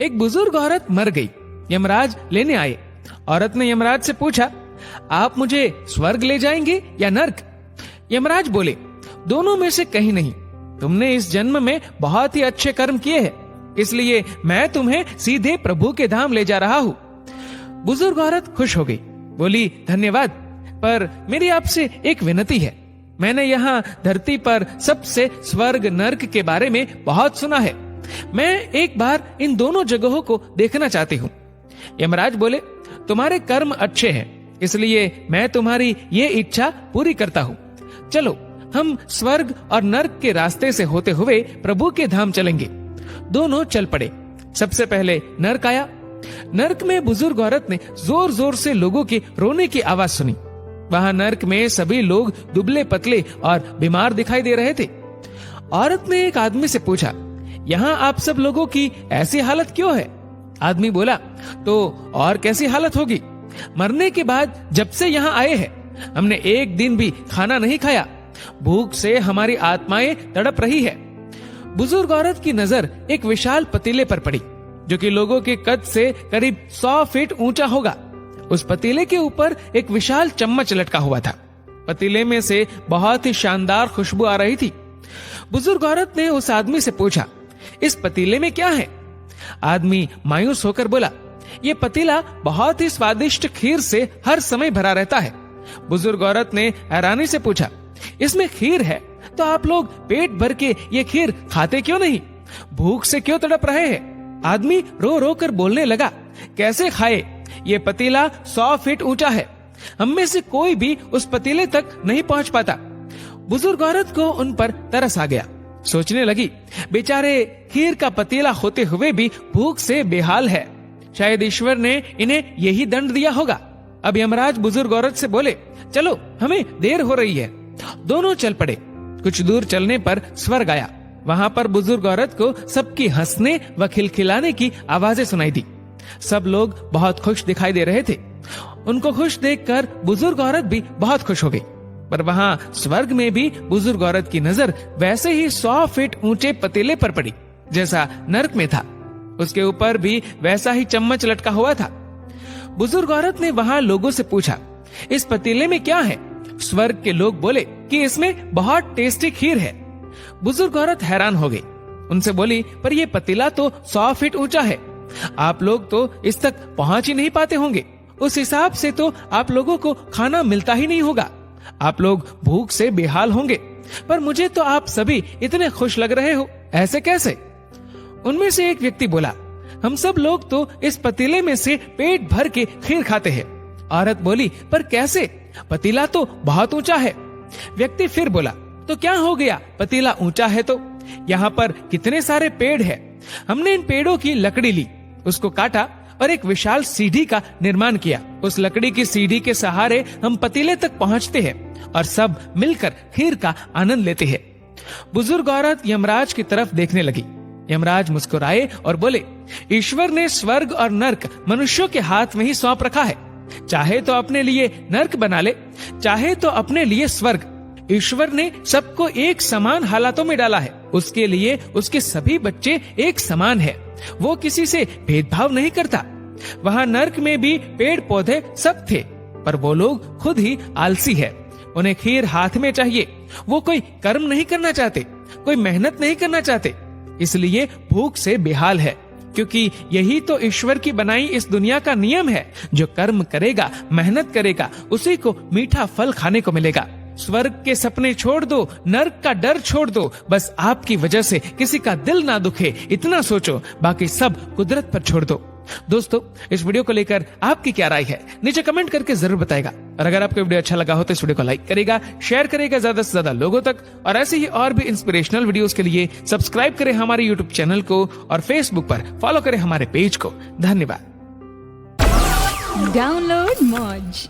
एक बुजुर्ग औरत मर गई। यमराज लेने आए। औरत ने यमराज से पूछा, आप मुझे स्वर्ग ले जाएंगे या नर्क? यमराज बोले, दोनों में से कहीं नहीं। तुमने इस जन्म में बहुत ही अच्छे कर्म किए हैं, इसलिए मैं तुम्हें सीधे प्रभु के धाम ले जा रहा हूँ। बुजुर्ग औरत खुश हो गई, बोली, धन्यवाद, पर मेरी आपसे एक विनती है। मैंने यहाँ धरती पर सबसे स्वर्ग नर्क के बारे में बहुत सुना है। मैं एक बार इन दोनों जगहों को देखना चाहती हूँ। यमराज बोले, तुम्हारे कर्म अच्छे हैं, इसलिए मैं तुम्हारी ये इच्छा पूरी करता हूँ। चलो हम स्वर्ग और नर्क के रास्ते से होते हुए प्रभु के धाम चलेंगे। दोनों चल पड़े। सबसे पहले नर्क आया। नर्क में बुजुर्ग औरत ने जोर जोर से लोगों की रोने की आवाज सुनी। वहां नर्क में सभी लोग दुबले पतले और बीमार दिखाई दे रहे थे। औरत ने एक आदमी से पूछा, यहाँ आप सब लोगों की ऐसी हालत क्यों है? आदमी बोला, तो और कैसी हालत होगी? मरने के बाद जब से यहाँ आए हैं, हमने एक दिन भी खाना नहीं खाया। भूख से हमारी आत्माएं तड़प रही है। बुजुर्ग औरत की नजर एक विशाल पतीले पर पड़ी, जो कि लोगों के कद से करीब 100 फीट ऊंचा होगा। उस पतीले के ऊपर एक विशाल चम्मच लटका हुआ था। पतीले में से बहुत ही शानदार खुशबू आ रही थी। बुजुर्ग औरत ने उस आदमी से पूछा, इस पतीले में क्या है? आदमी मायूस होकर बोला, ये पतीला बहुत ही स्वादिष्ट खीर से हर समय भरा रहता है। बुजुर्ग औरत ने हैरानी से पूछा, इसमें खीर है तो आप लोग पेट भर के ये खीर खाते क्यों नहीं? भूख से क्यों तड़प रहे हैं? आदमी रो रो कर बोलने लगा, कैसे खाए? ये पतीला 100 फीट ऊंचा है। हम में से कोई भी उस पतीले तक नहीं पहुंच पाता। बुजुर्ग औरत को उन पर तरस आ गया। सोचने लगी, बेचारे खीर का पतीला होते हुए भी भूख से बेहाल है। शायद ईश्वर ने इन्हें यही दंड दिया होगा। अब यमराज बुजुर्ग औरत से बोले, चलो हमें देर हो रही है। दोनों चल पड़े। कुछ दूर चलने पर स्वर्ग आया। वहां पर बुजुर्ग औरत को सबकी हंसने व खिलखिलाने की आवाजें सुनाई दी। सब लोग बहुत खुश दिखाई दे रहे थे। उनको खुश देखकर बुजुर्ग औरत भी बहुत खुश हो गई। पर वहां स्वर्ग में भी बुजुर्ग औरत की नजर वैसे ही 100 फीट ऊंचे पतीले पर पड़ी जैसा नर्क में था। उसके ऊपर भी वैसा ही चम्मच लटका हुआ था। बुजुर्ग औरत ने वहां लोगों से पूछा, इस पतीले में क्या है? स्वर्ग के लोग बोले कि इसमें बहुत टेस्टी खीर है। बुजुर्ग औरत हैरान हो गई। उनसे बोली, पर यह पतीला तो 100 फीट ऊंचा है। आप लोग तो इस तक पहुंच ही नहीं पाते होंगे। उस हिसाब से तो आप लोगों को खाना मिलता ही नहीं होगा। आप लोग भूख से बेहाल होंगे। पर मुझे तो आप सभी इतने खुश लग रहे हो, ऐसे कैसे? उनमें से एक व्यक्ति बोला, हम सब लोग तो इस पतीले में से पेट भर के खीर खाते हैं। औरत बोली, पर कैसे? पतीला तो बहुत ऊंचा है। व्यक्ति फिर बोला, तो क्या हो गया? पतीला ऊंचा है तो यहाँ पर कितने सारे पेड़ हैं। हमने इन पेड़ों की लकड़ी ली, उसको काटा और एक विशाल सीढ़ी का निर्माण किया। उस लकड़ी की सीढ़ी के सहारे हम पतीले तक पहुँचते हैं और सब मिलकर खीर का आनंद लेते हैं। बुजुर्ग औरत यमराज की तरफ देखने लगी। यमराज मुस्कुराए और बोले, ईश्वर ने स्वर्ग और नर्क मनुष्यों के हाथ में ही सौंप रखा है। चाहे तो अपने लिए नर्क बना ले, चाहे तो अपने लिए स्वर्ग। ईश्वर ने सबको एक समान हालातों में डाला है। उसके लिए उसके सभी बच्चे एक समान है। वो किसी से भेदभाव नहीं करता। वहाँ नर्क में भी पेड़ पौधे सब थे, पर वो लोग खुद ही आलसी है। उन्हें खीर हाथ में चाहिए। वो कोई कर्म नहीं करना चाहते, कोई मेहनत नहीं करना चाहते, इसलिए भूख से बेहाल है। क्योंकि यही तो ईश्वर की बनाई इस दुनिया का नियम है। जो कर्म करेगा, मेहनत करेगा, उसी को मीठा फल खाने को मिलेगा। स्वर्ग के सपने छोड़ दो, नर्क का डर छोड़ दो। बस आपकी वजह से किसी का दिल ना दुखे, इतना सोचो। बाकी सब कुदरत पर छोड़ दो। दोस्तों, इस वीडियो को लेकर आपकी क्या राय है, नीचे कमेंट करके जरूर बताएगा। और अगर आपको वीडियो अच्छा लगा हो तो इस वीडियो को लाइक करेगा, शेयर करेगा ज्यादा से ज्यादा लोगों तक। और ऐसे ही और भी इंस्पिरेशनल वीडियोस के लिए सब्सक्राइब करें हमारे यूट्यूब चैनल को और फेसबुक पर फॉलो करें हमारे पेज को। धन्यवाद। डाउनलोड मौज।